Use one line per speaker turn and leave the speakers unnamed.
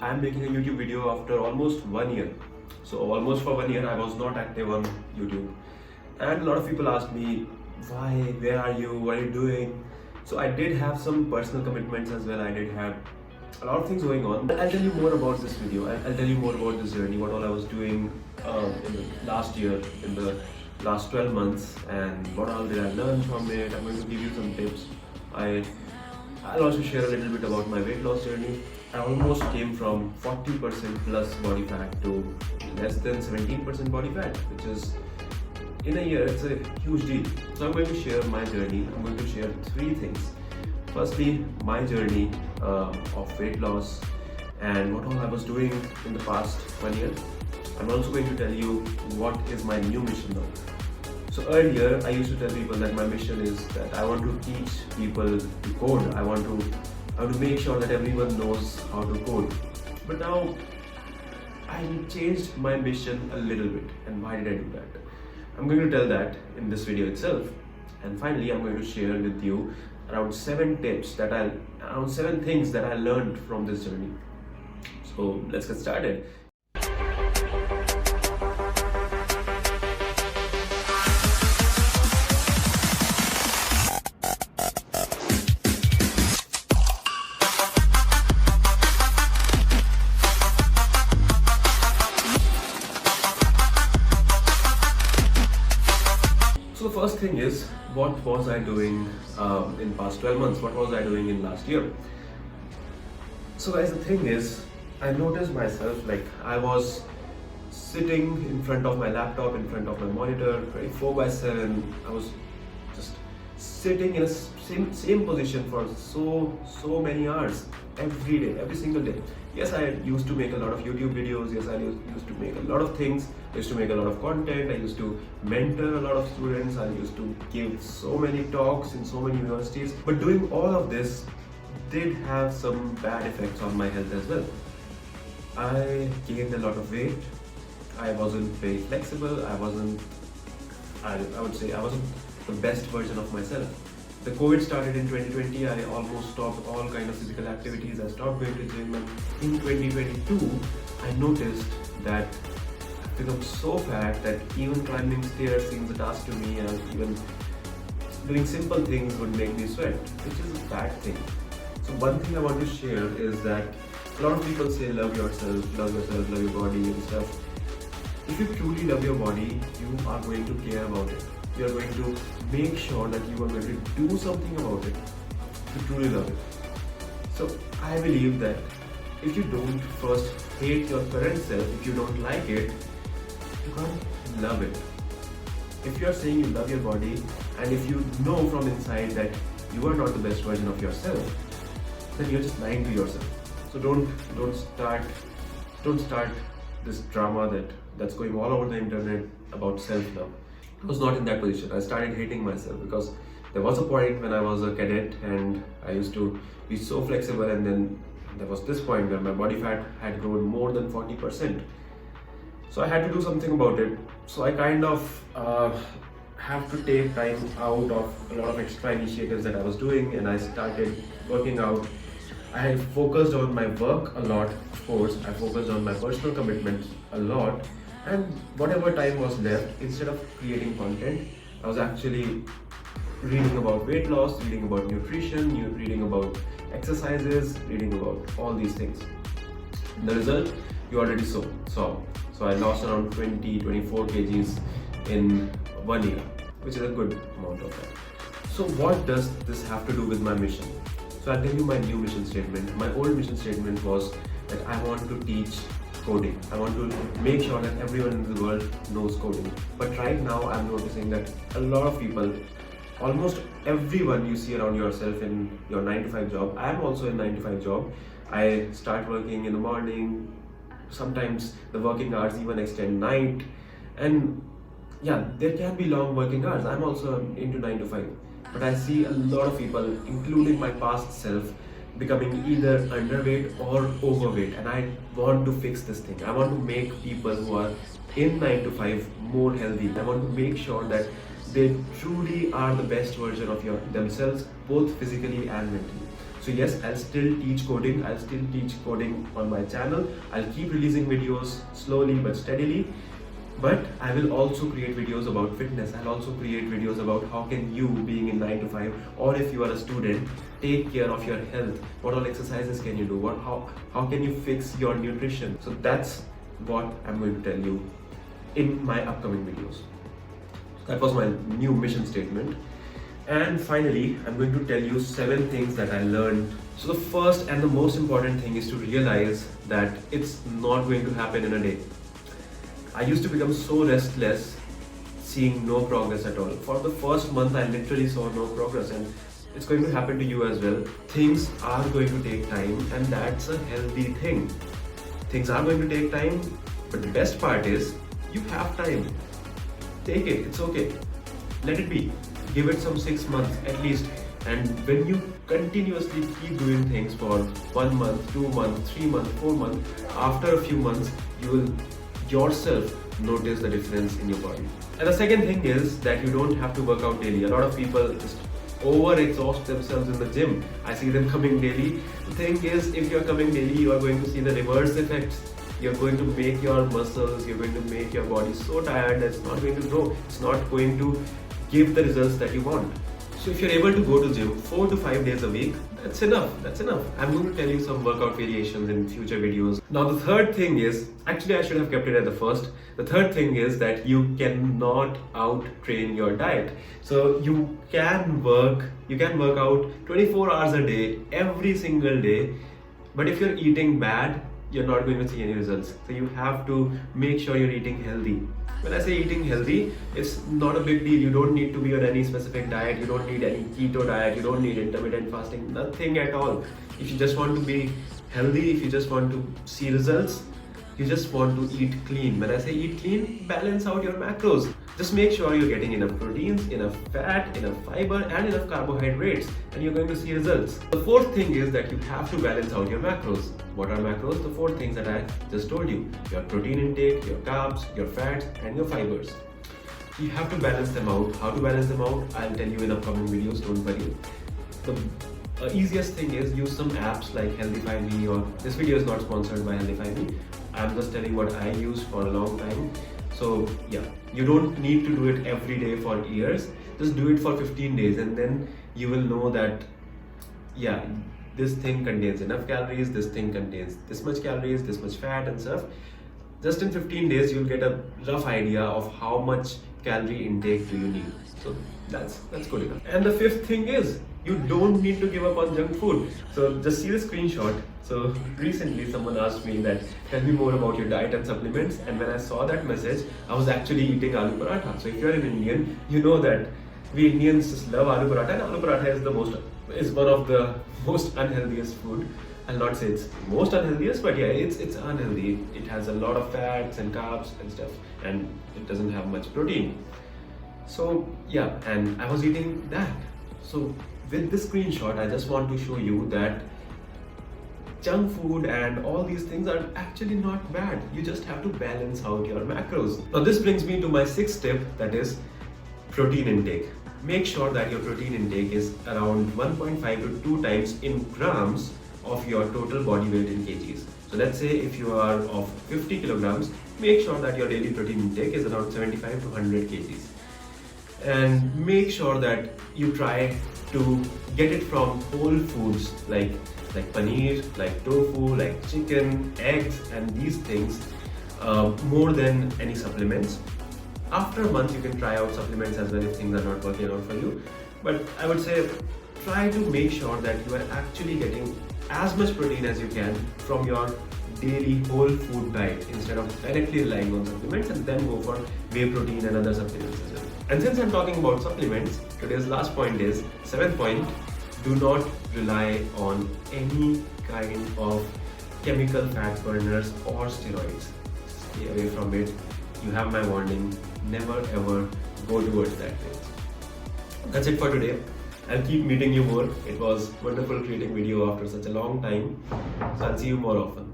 I'm making a YouTube video after almost 1 year. So almost for 1 year I was not active on YouTube. And a lot of people asked me, why, where are you, what are you doing? So I did have some personal commitments as well. I did have a lot of things going on. I'll tell you more about this video. I'll tell you more about this journey, what all I was doing in the last year, in the last 12 months, and what all did I learn from it. I'm going to give you some tips. I'll also share a little bit about my weight loss journey. I almost came from 40% plus body fat to less than 17% body fat, which is, in a year, it's a huge deal. So I'm going to share my journey. I'm going to share 3 things. Firstly, my journey of weight loss and what all I was doing in the past 1 year. I'm also going to tell you what is my new mission now. So earlier, I used to tell people that my mission is that I want to teach people to code. I want to make sure that everyone knows how to code. But now, I changed my mission a little bit. And why did I do that? I'm going to tell that in this video itself. And finally, I'm going to share with you around 7 things that I learned from this journey. So let's get started. So the first thing is, what was I doing in past 12 months? What was I doing in last year? So guys, the thing is, I noticed myself like I was sitting in front of my laptop, in front of my monitor, 24/7. I was just sitting in a same position for so many hours every day, every single day. Yes, I used to make a lot of YouTube videos. Yes, I used to make a lot of things. I used to make a lot of content. I used to mentor a lot of students. I used to give so many talks in so many universities. But doing all of this did have some bad effects on my health as well. I gained a lot of weight. I wasn't very flexible. I would say I wasn't the best version of myself. The COVID started in 2020. I almost stopped all kind of physical activities. I stopped going to gym. And in 2022, I noticed that I've become so fat that even climbing stairs seems a task to me, and even doing simple things would make me sweat, which is a bad thing. So one thing I want to share is that a lot of people say love yourself, love your body and stuff. If you truly love your body, you are going to care about it. You are going to make sure that you are going to do something about it to truly love it. So I believe that if you don't first hate your current self, if you don't like it, you can't love it. If you are saying you love your body, and if you know from inside that you are not the best version of yourself, then you're just lying to yourself. So don't start this drama that's going all over the internet about self-love. I was not in that position. I started hating myself because there was a point when I was a cadet and I used to be so flexible, and then there was this point where my body fat had grown more than 40%. So I had to do something about it. So I kind of have to take time out of a lot of extra initiatives that I was doing, and I started working out. I focused on my work a lot, of course. I focused on my personal commitments a lot. And whatever time was left, instead of creating content, I was actually reading about weight loss, reading about nutrition, reading about exercises, reading about all these things. The result you already saw. So I lost around 24 kgs in 1 year, which is a good amount of that. So what does this have to do with my mission? So I'll tell you my new mission statement. My old mission statement was that I want to teach coding. I want to make sure that everyone in the world knows coding. But right now I'm noticing that a lot of people, almost everyone you see around yourself in your 9 to 5 job. I am also in 9 to 5 job. I start working in the morning. Sometimes the working hours even extend night. And yeah, there can be long working hours. I'm also into 9 to 5. But I see a lot of people, including my past self, becoming either underweight or overweight, and I want to fix this thing. I want to make people who are in 9 to 5 more healthy. I want to make sure that they truly are the best version of themselves, both physically and mentally. So yes, I'll still teach coding. I'll still teach coding on my channel. I'll keep releasing videos slowly but steadily. But I will also create videos about fitness. I'll also create videos about how can you, being in 9 to 5, or if you are a student, take care of your health. What all exercises can you do? How can you fix your nutrition? So that's what I'm going to tell you in my upcoming videos. That was my new mission statement. And finally, I'm going to tell you 7 things that I learned. So the first and the most important thing is to realize that it's not going to happen in a day. I used to become so restless seeing no progress at all. For the first month, I literally saw no progress, and it's going to happen to you as well. Things are going to take time, and that's a healthy thing. Things are going to take time, but the best part is you have time. Take it, it's okay. Let it be. Give it some 6 months at least. And when you continuously keep doing things for 1 month, 2 months, 3 months, 4 months, after a few months, you will yourself notice the difference in your body. And the second thing is that you don't have to work out daily. A lot of people just over-exhaust themselves in the gym. I see them coming daily. The thing is, if you're coming daily, you are going to see the reverse effects. You're going to make your muscles, you're going to make your body so tired that it's not going to grow. It's not going to give the results that you want. So if you're able to go to gym 4 to 5 days a week, that's enough. That's enough. I'm going to tell you some workout variations in future videos. Now the third thing is, actually I should have kept it at the first. The third thing is that you cannot out-train your diet. So you can work out 24 hours a day, every single day. But if you're eating bad, you're not going to see any results. So you have to make sure you're eating healthy. When I say eating healthy, it's not a big deal. You don't need to be on any specific diet. You don't need any keto diet. You don't need intermittent fasting. Nothing at all. If you just want to be healthy, if you just want to see results, you just want to eat clean. When I say eat clean, balance out your macros. Just make sure you're getting enough proteins, enough fat, enough fiber, and enough carbohydrates, and you're going to see results. The fourth thing is that you have to balance out your macros. What are macros? The 4 things that I just told you. Your protein intake, your carbs, your fats, and your fibers. You have to balance them out. How to balance them out? I'll tell you in upcoming videos, don't worry. The easiest thing is use some apps like Healthify Me, or this video is not sponsored by Healthify Me. I'm just telling what I use for a long time. So yeah, you don't need to do it every day for years. Just do it for 15 days and then you will know that, yeah, this thing contains enough calories, this thing contains this much calories, this much fat and stuff. Just in 15 days, you'll get a rough idea of how much calorie intake do you need. So that's good enough. And the fifth thing is, you don't need to give up on junk food. So just see the screenshot. So recently someone asked me that, tell me more about your diet and supplements. And when I saw that message, I was actually eating aloo paratha. So if you're an Indian, you know that we Indians just love aloo paratha, and aloo paratha is one of the most unhealthiest food. I'll not say it's most unhealthiest, but yeah, it's unhealthy. It has a lot of fats and carbs and stuff, and it doesn't have much protein. So yeah, and I was eating that. So with this screenshot, I just want to show you that junk food and all these things are actually not bad. You just have to balance out your macros. Now this brings me to my 6th tip, that is protein intake. Make sure that your protein intake is around 1.5 to 2 times in grams of your total body weight in kgs. So let's say if you are of 50 kilograms, make sure that your daily protein intake is around 75 to 100 kgs. And make sure that you try to get it from whole foods like paneer, like tofu, like chicken, eggs, and these things more than any supplements. After a month, you can try out supplements as well if things are not working out for you. But I would say try to make sure that you are actually getting as much protein as you can from your daily whole food diet instead of directly relying on supplements, and then go for whey protein and other supplements as well. And since I'm talking about supplements, today's last point is 7th point. Do not rely on any kind of chemical fat burners or steroids. Stay away from it. You have my warning. Never ever go towards that way. That's it for today. I'll keep meeting you more. It was wonderful creating video after such a long time. So I'll see you more often.